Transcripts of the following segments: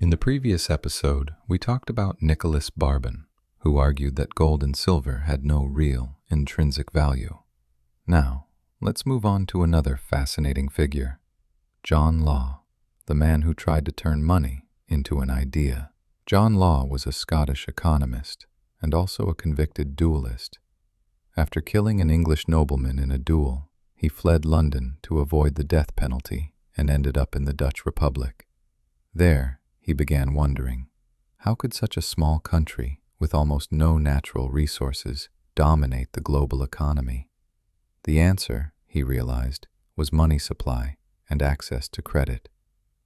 In the previous episode, we talked about Nicholas Barbon, who argued that gold and silver had no real, intrinsic value. Now, let's move on to another fascinating figure, John Law, the man who tried to turn money into an idea. John Law was a Scottish economist and also a convicted duelist. After killing an English nobleman in a duel, he fled London to avoid the death penalty and ended up in the Dutch Republic. There, he began wondering, how could such a small country with almost no natural resources dominate the global economy? The answer, he realized, was money supply and access to credit.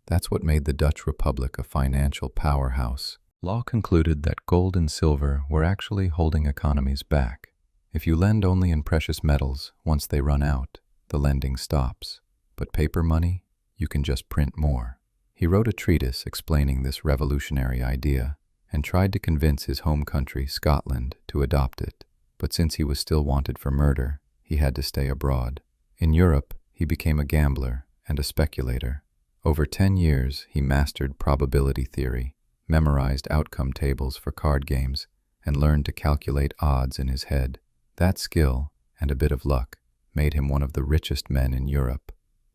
That's what made the Dutch Republic a financial powerhouse. Law concluded that gold and silver were actually holding economies back. If you lend only in precious metals, once they run out, the lending stops. But paper money, you can just print more. He wrote a treatise explaining this revolutionary idea and tried to convince his home country, Scotland, to adopt it. But since he was still wanted for murder, he had to stay abroad. In Europe, he became a gambler and a speculator. Over 10 years, he mastered probability theory, memorized outcome tables for card games, and learned to calculate odds in his head. That skill, and a bit of luck, made him one of the richest men in Europe.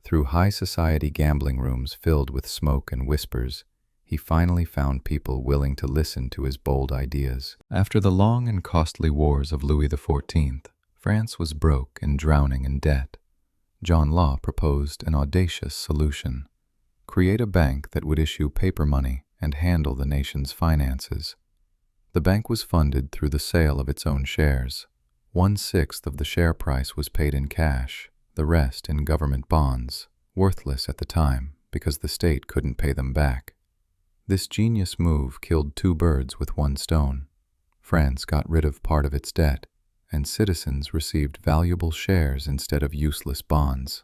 Through high society gambling rooms filled with smoke and whispers, he finally found people willing to listen to his bold ideas. After the long and costly wars of Louis XIV, France was broke and drowning in debt. John Law proposed an audacious solution: create a bank that would issue paper money and handle the nation's finances. The bank was funded through the sale of its own shares. 1/6 of the share price was paid in cash, the rest in government bonds, worthless at the time because the state couldn't pay them back. This genius move killed 2 birds with 1 stone. France got rid of part of its debt, and citizens received valuable shares instead of useless bonds.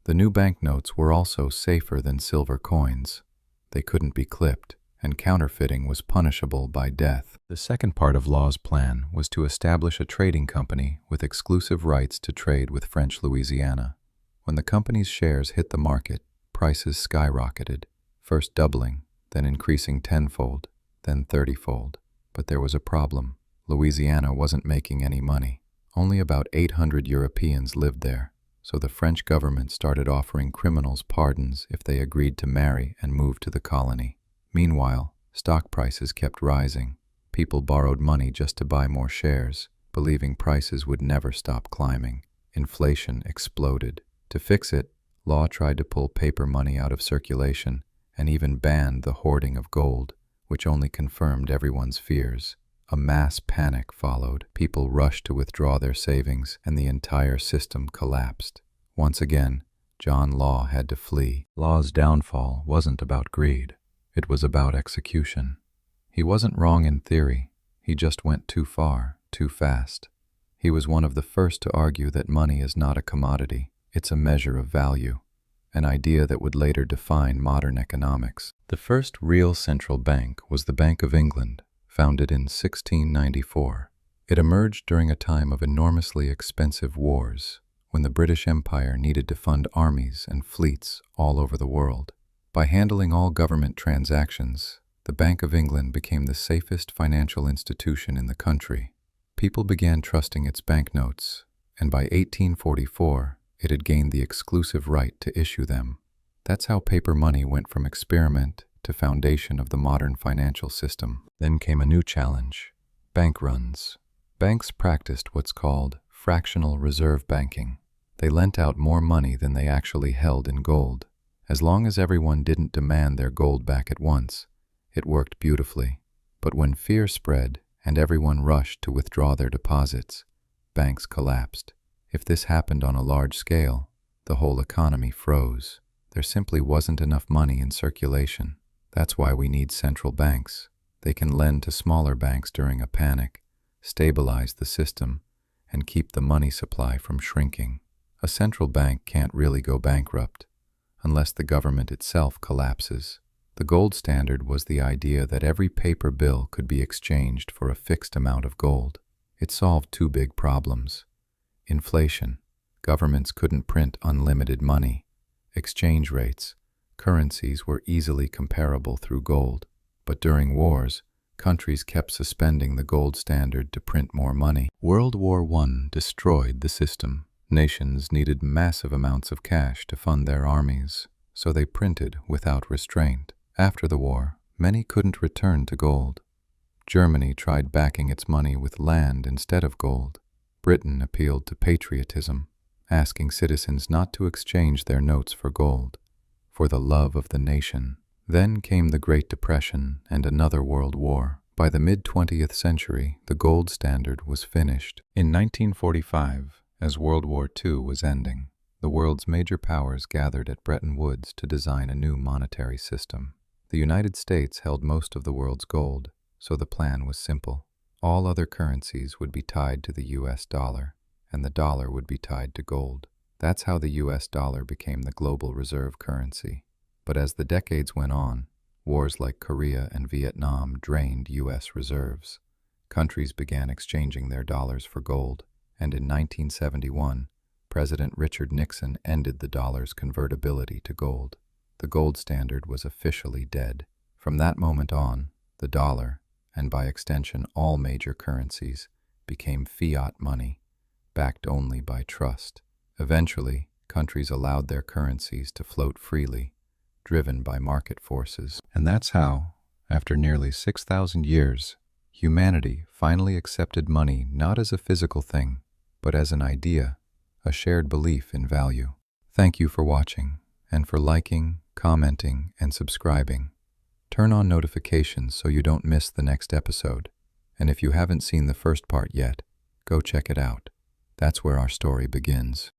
The new banknotes were also safer than silver coins. They couldn't be clipped, and counterfeiting was punishable by death. The second part of Law's plan was to establish a trading company with exclusive rights to trade with French Louisiana. When the company's shares hit the market, prices skyrocketed, first doubling, then increasing 10-fold, then 30-fold. But there was a problem. Louisiana wasn't making any money. Only about 800 Europeans lived there, so the French government started offering criminals pardons if they agreed to marry and move to the colony. Meanwhile, stock prices kept rising. People borrowed money just to buy more shares, believing prices would never stop climbing. Inflation exploded. To fix it, Law tried to pull paper money out of circulation and even banned the hoarding of gold, which only confirmed everyone's fears. A mass panic followed. People rushed to withdraw their savings, and the entire system collapsed. Once again, John Law had to flee. Law's downfall wasn't about greed. It was about execution. He wasn't wrong in theory. He just went too far, too fast. He was one of the first to argue that money is not a commodity. It's a measure of value, an idea that would later define modern economics. The first real central bank was the Bank of England, founded in 1694. It emerged during a time of enormously expensive wars, when the British Empire needed to fund armies and fleets all over the world. By handling all government transactions, the Bank of England became the safest financial institution in the country. People began trusting its banknotes, and by 1844, it had gained the exclusive right to issue them. That's how paper money went from experiment to foundation of the modern financial system. Then came a new challenge: bank runs. Banks practiced what's called fractional reserve banking. They lent out more money than they actually held in gold. As long as everyone didn't demand their gold back at once, it worked beautifully. But when fear spread and everyone rushed to withdraw their deposits, banks collapsed. If this happened on a large scale, the whole economy froze. There simply wasn't enough money in circulation. That's why we need central banks. They can lend to smaller banks during a panic, stabilize the system, and keep the money supply from shrinking. A central bank can't really go bankrupt unless the government itself collapses. The gold standard was the idea that every paper bill could be exchanged for a fixed amount of gold. It solved 2 big problems: inflation. Governments couldn't print unlimited money. Exchange rates. Currencies were easily comparable through gold. But during wars, countries kept suspending the gold standard to print more money. World War I destroyed the system. Nations needed massive amounts of cash to fund their armies, so they printed without restraint. After the war, many couldn't return to gold. Germany tried backing its money with land instead of gold. Britain appealed to patriotism, asking citizens not to exchange their notes for gold, for the love of the nation. Then came the Great Depression and another world war. By the mid-20th century, the gold standard was finished. In 1945, as World War II was ending, the world's major powers gathered at Bretton Woods to design a new monetary system. The United States held most of the world's gold, so the plan was simple. All other currencies would be tied to the US dollar, and the dollar would be tied to gold. That's how the US dollar became the global reserve currency. But as the decades went on, wars like Korea and Vietnam drained US reserves. Countries began exchanging their dollars for gold, and in 1971, President Richard Nixon ended the dollar's convertibility to gold. The gold standard was officially dead. From that moment on, the dollar, and by extension all major currencies, became fiat money, backed only by trust. Eventually, countries allowed their currencies to float freely, driven by market forces. And that's how, after nearly 6,000 years, humanity finally accepted money not as a physical thing, but as an idea, a shared belief in value. Thank you for watching, and for liking, commenting, and subscribing. Turn on notifications so you don't miss the next episode. And if you haven't seen the first part yet, go check it out. That's where our story begins.